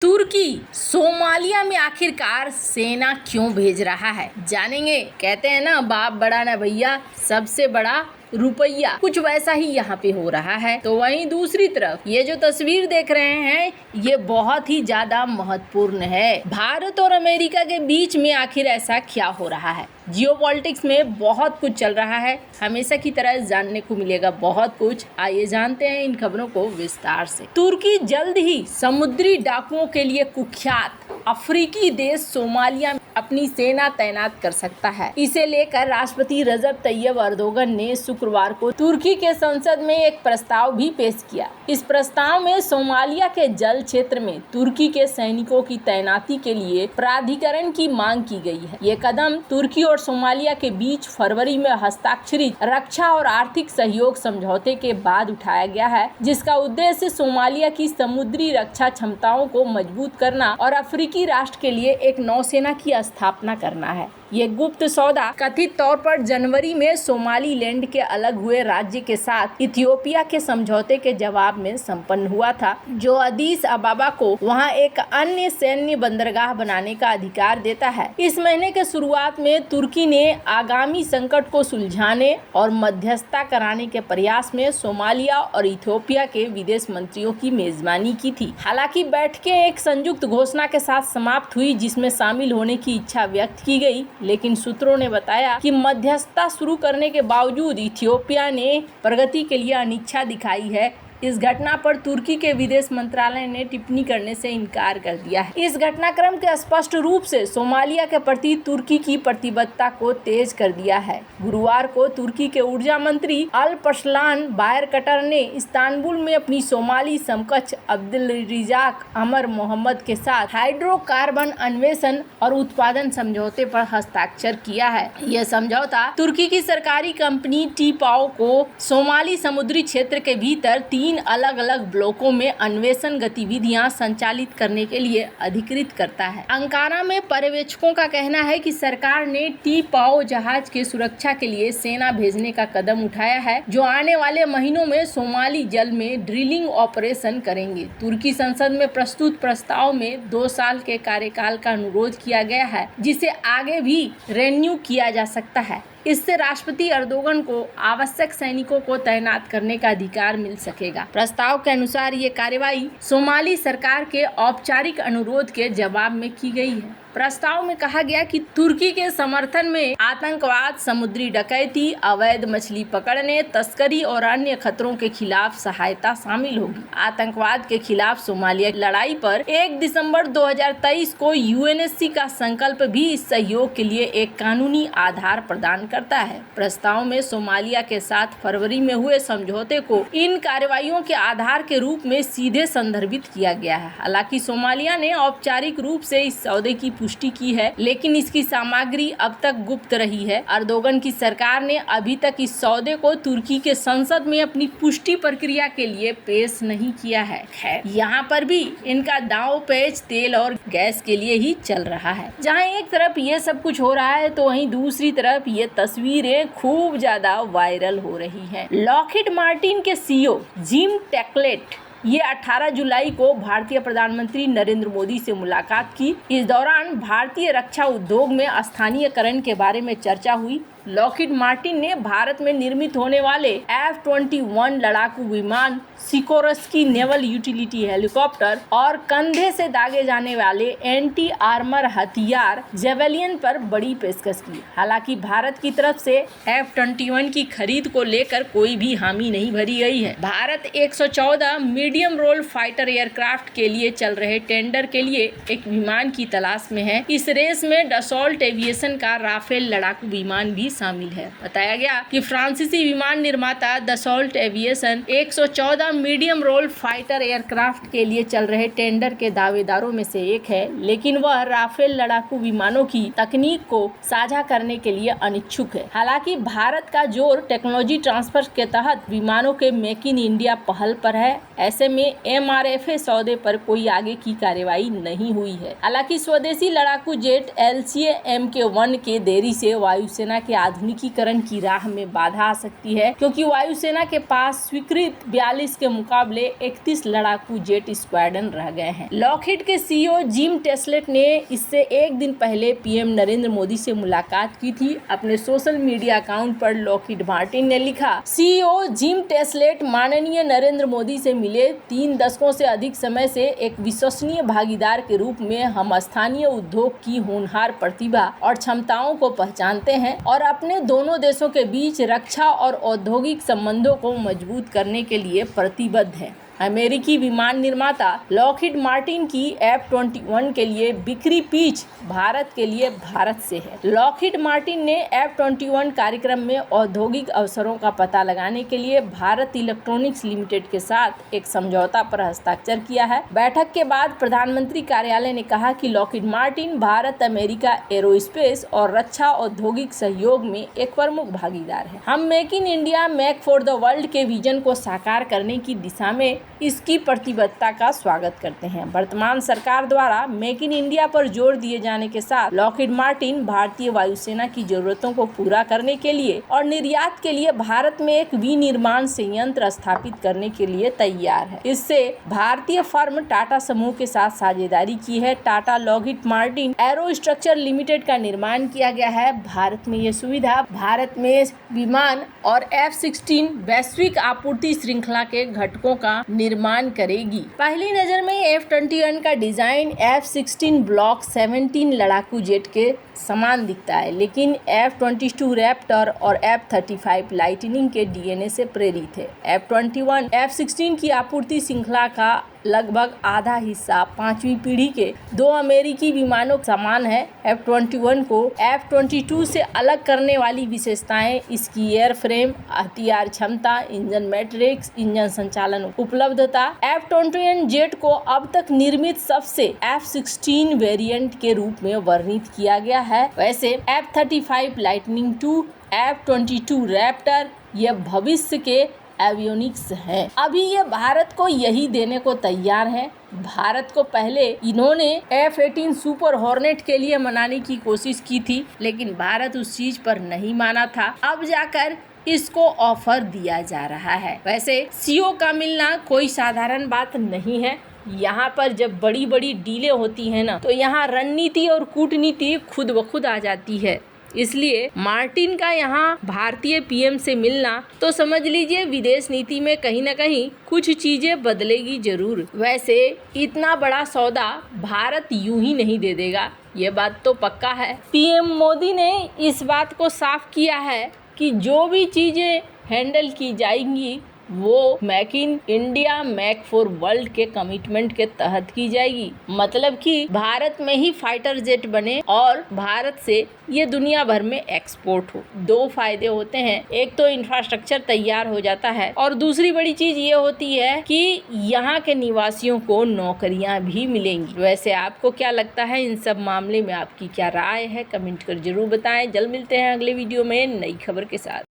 तुर्की Somalia में आखिरकार सेना क्यों भेज रहा है, जानेंगे। कहते हैं ना, बाप बड़ा ना भैया, सबसे बड़ा रुपया। कुछ वैसा ही यहाँ पे हो रहा है। तो वहीं दूसरी तरफ ये जो तस्वीर देख रहे हैं, ये बहुत ही ज्यादा महत्वपूर्ण है। भारत और अमेरिका के बीच में आखिर ऐसा क्या हो रहा है। जियोपॉलिटिक्स में बहुत कुछ चल रहा है, हमेशा की तरह जानने को मिलेगा बहुत कुछ। आइए जानते हैं इन खबरों को विस्तार से। तुर्की जल्द ही समुद्री डाकुओं के लिए कुख्यात अफ्रीकी देश सोमालिया में अपनी सेना तैनात कर सकता है। इसे लेकर राष्ट्रपति रजब तैयब अर्दोगन ने शुक्रवार को तुर्की के संसद में एक प्रस्ताव भी पेश किया। इस प्रस्ताव में सोमालिया के जल क्षेत्र में तुर्की के सैनिकों की तैनाती के लिए प्राधिकरण की मांग की गई है। ये कदम तुर्की और सोमालिया के बीच फरवरी में हस्ताक्षरित रक्षा और आर्थिक सहयोग समझौते के बाद उठाया गया है, जिसका उद्देश्य सोमालिया की समुद्री रक्षा क्षमताओं को मजबूत करना और अफ्रीकी राष्ट्र के लिए एक नौसेना की स्थापना करना है। ये गुप्त सौदा कथित तौर पर जनवरी में सोमालीलैंड के अलग हुए राज्य के साथ इथियोपिया के समझौते के जवाब में संपन्न हुआ था, जो अदीस अबाबा को वहां एक अन्य सैन्य बंदरगाह बनाने का अधिकार देता है। इस महीने के शुरुआत में तुर्की ने आगामी संकट को सुलझाने और मध्यस्थता कराने के प्रयास में सोमालिया और इथियोपिया के विदेश मंत्रियों की मेजबानी की थी। हालांकि बैठकें एक संयुक्त घोषणा के साथ समाप्त हुई, जिसमें शामिल होने की इच्छा व्यक्त की गई, लेकिन सूत्रों ने बताया कि मध्यस्थता शुरू करने के बावजूद इथियोपिया ने प्रगति के लिए अनिच्छा दिखाई है। इस घटना पर तुर्की के विदेश मंत्रालय ने टिप्पणी करने से इनकार कर दिया है। इस घटनाक्रम के स्पष्ट रूप से सोमालिया के प्रति तुर्की की प्रतिबद्धता को तेज कर दिया है। गुरुवार को तुर्की के ऊर्जा मंत्री अल्पसलान बायरकटर ने इस्तांबुल में अपनी सोमाली समकक्ष अब्दुलरिजाक अमर मोहम्मद के साथ हाइड्रोकार्बन अन्वेषण और उत्पादन समझौते पर हस्ताक्षर किया है। यह समझौता तुर्की की सरकारी कंपनी टीपाओ को सोमाली समुद्री क्षेत्र के भीतर 3 अलग अलग ब्लॉकों में अन्वेषण गतिविधियां संचालित करने के लिए अधिकृत करता है। अंकारा में पर्यवेक्षकों का कहना है कि सरकार ने टीपाओ जहाज के सुरक्षा के लिए सेना भेजने का कदम उठाया है, जो आने वाले महीनों में सोमाली जल में ड्रिलिंग ऑपरेशन करेंगे। तुर्की संसद में प्रस्तुत प्रस्ताव में 2 साल के कार्यकाल का अनुरोध किया गया है, जिसे आगे भी रेन्यू किया जा सकता है। इससे राष्ट्रपति अर्दोगन को आवश्यक सैनिकों को तैनात करने का अधिकार मिल सकेगा। प्रस्ताव के अनुसार ये कार्रवाई सोमाली सरकार के औपचारिक अनुरोध के जवाब में की गई है। प्रस्ताव में कहा गया कि तुर्की के समर्थन में आतंकवाद, समुद्री डकैती, अवैध मछली पकड़ने, तस्करी और अन्य खतरों के खिलाफ सहायता शामिल होगी। आतंकवाद के खिलाफ सोमालिया लड़ाई पर 1 दिसंबर 2023 को यूएनएससी का संकल्प भी इस सहयोग के लिए एक कानूनी आधार प्रदान करता है। प्रस्ताव में सोमालिया के साथ फरवरी में हुए समझौते को इन कार्रवाइयों के आधार के रूप में सीधे संदर्भित किया गया है। हालांकि सोमालिया ने औपचारिक रूप से इस सौदे की पुष्टि की है, लेकिन इसकी सामग्री अब तक गुप्त रही है। अर्दोगन की सरकार ने अभी तक इस सौदे को तुर्की के संसद में अपनी पुष्टि प्रक्रिया के लिए पेश नहीं किया है। खैर, यहाँ पर भी इनका दांव पेच तेल और गैस के लिए ही चल रहा है। जहाँ एक तरफ ये सब कुछ हो रहा है, तो वहीं दूसरी तरफ ये तस्वीरें खूब ज्यादा वायरल हो रही हैं। लॉकहीड मार्टिन के सीईओ जिम टैकलेट ये 18 जुलाई को भारतीय प्रधानमंत्री नरेंद्र मोदी से मुलाकात की। इस दौरान भारतीय रक्षा उद्योग में स्थानीयकरण के बारे में चर्चा हुई। लॉकहीड मार्टिन ने भारत में निर्मित होने वाले F-21 लड़ाकू विमान, सिकोर्स्की नेवल यूटिलिटी हेलीकॉप्टर और कंधे से दागे जाने वाले एंटी आर्मर हथियार जेवेलियन पर बड़ी पेशकश की। हालांकि भारत की तरफ से F-21 की खरीद को लेकर कोई भी हामी नहीं भरी गई है। Bharat 114 medium role fighter aircraft के लिए चल रहे टेंडर के लिए एक विमान की तलाश में है। इस रेस में डसॉल्ट एविएशन का राफेल लड़ाकू विमान भी शामिल है। बताया गया कि फ्रांसीसी विमान निर्माता Dassault Aviation 114 medium role fighter aircraft के लिए चल रहे टेंडर के दावेदारों में से एक है, लेकिन वह राफेल लड़ाकू विमानों की तकनीक को साझा करने के लिए अनिच्छुक है। हालांकि भारत का जोर टेक्नोलॉजी ट्रांसफर के तहत विमानों के मेक इन इंडिया पहल पर है। ऐसे में MRFA सौदे पर कोई आगे की कार्रवाई नहीं हुई है। हालांकि स्वदेशी लड़ाकू जेट LCA Mk1 के देरी से वायुसेना के आधुनिकीकरण की राह में बाधा आ सकती है, क्योंकि वायुसेना के पास स्वीकृत 42 के मुकाबले 31 लड़ाकू जेट स्क्वाड्रन रह गए हैं। लॉकहीड के सीईओ जिम टेस्लेट ने इससे एक दिन पहले पीएम नरेंद्र मोदी से मुलाकात की थी। अपने सोशल मीडिया अकाउंट पर लॉकहीड मार्टिन ने लिखा, सीईओ जिम टेस्लेट माननीय नरेंद्र मोदी से मिले। 3 दशकों से अधिक समय से एक विश्वसनीय भागीदार के रूप में हम स्थानीय उद्योग की होनहार प्रतिभा और क्षमताओं को पहचानते हैं और अपने दोनों देशों के बीच रक्षा और औद्योगिक संबंधों को मजबूत करने के लिए प्रतिबद्ध हैं। अमेरिकी विमान निर्माता लॉकहीड मार्टिन की F-21 के लिए बिक्री पिच भारत के लिए भारत से है। लॉकहीड मार्टिन ने F-21 कार्यक्रम में औद्योगिक अवसरों का पता लगाने के लिए भारत इलेक्ट्रॉनिक्स लिमिटेड के साथ एक समझौता पर हस्ताक्षर किया है। बैठक के बाद प्रधानमंत्री कार्यालय ने कहा कि Lockheed Martin Bharat America aerospace और रक्षा औद्योगिक सहयोग में एक प्रमुख भागीदार है। हम make in India make for the world के विजन को साकार करने की दिशा में इसकी प्रतिबद्धता का स्वागत करते हैं। वर्तमान सरकार द्वारा मेक इन इंडिया पर जोर दिए जाने के साथ लॉकहीड मार्टिन भारतीय वायुसेना की जरूरतों को पूरा करने के लिए और निर्यात के लिए भारत में एक विनिर्माण संयंत्र स्थापित करने के लिए तैयार है। इससे भारतीय फर्म टाटा समूह के साथ साझेदारी की है। Tata Lockheed Martin arrow structure limited का निर्माण किया गया है। भारत में ये सुविधा भारत में विमान और F-16 वैश्विक आपूर्ति श्रृंखला के घटकों का निर्माण करेगी। पहली नजर में F-21 का डिजाइन F-16 ब्लॉक 17 लड़ाकू जेट के समान दिखता है, लेकिन F-22 रैप्टर और F-35 लाइटनिंग के डीएनए से प्रेरित है। F-21 F-16 की आपूर्ति श्रृंखला का लगभग आधा हिस्सा 5वीं पीढ़ी के 2 अमेरिकी विमानों समान है। F-21 को F-22 से अलग करने वाली विशेषताएं इसकी एयरफ्रेम, हथियार क्षमता, इंजन मैट्रिक्स, इंजन संचालन उपलब्धता। F-21 जेट को अब तक निर्मित सबसे F-16 वेरिएंट के रूप में वर्णित किया गया है। वैसे F-35 lightning II, F-22 Raptor ये भविष्य के एवियोनिक्स हैं। अभी ये भारत को यही देने को तैयार है। भारत को पहले इन्होंने F-18 सुपर हॉर्नेट के लिए मनाने की कोशिश की थी, लेकिन भारत उस चीज पर नहीं माना था। अब जाकर इसको ऑफर दिया जा रहा है। वैसे सीईओ का मिलना कोई साधारण बात नहीं है। यहाँ पर जब बड़ी बड़ी डीलें होती है ना, तो यहाँ रणनीति और कूटनीति खुद ब खुद आ जाती है। इसलिए मार्टिन का यहाँ भारतीय पीएम से मिलना तो समझ लीजिए विदेश नीति में कहीं ना कहीं कुछ चीजें बदलेगी जरूर। वैसे इतना बड़ा सौदा भारत यूं ही नहीं दे देगा, ये बात तो पक्का है। पीएम मोदी ने इस बात को साफ किया है कि जो भी चीजें हैंडल की जाएंगी वो make in India make for world के कमिटमेंट के तहत की जाएगी। मतलब कि भारत में ही फाइटर जेट बने और भारत से ये दुनिया भर में एक्सपोर्ट हो। 2 फायदे होते हैं, एक तो इंफ्रास्ट्रक्चर तैयार हो जाता है और दूसरी बड़ी चीज ये होती है कि यहाँ के निवासियों को नौकरियां भी मिलेंगी। वैसे आपको क्या लगता है इन सब मामले में, आपकी क्या राय है? कमेंट कर जरूर बताएं। जल्द मिलते हैं अगले वीडियो में नई खबर के साथ।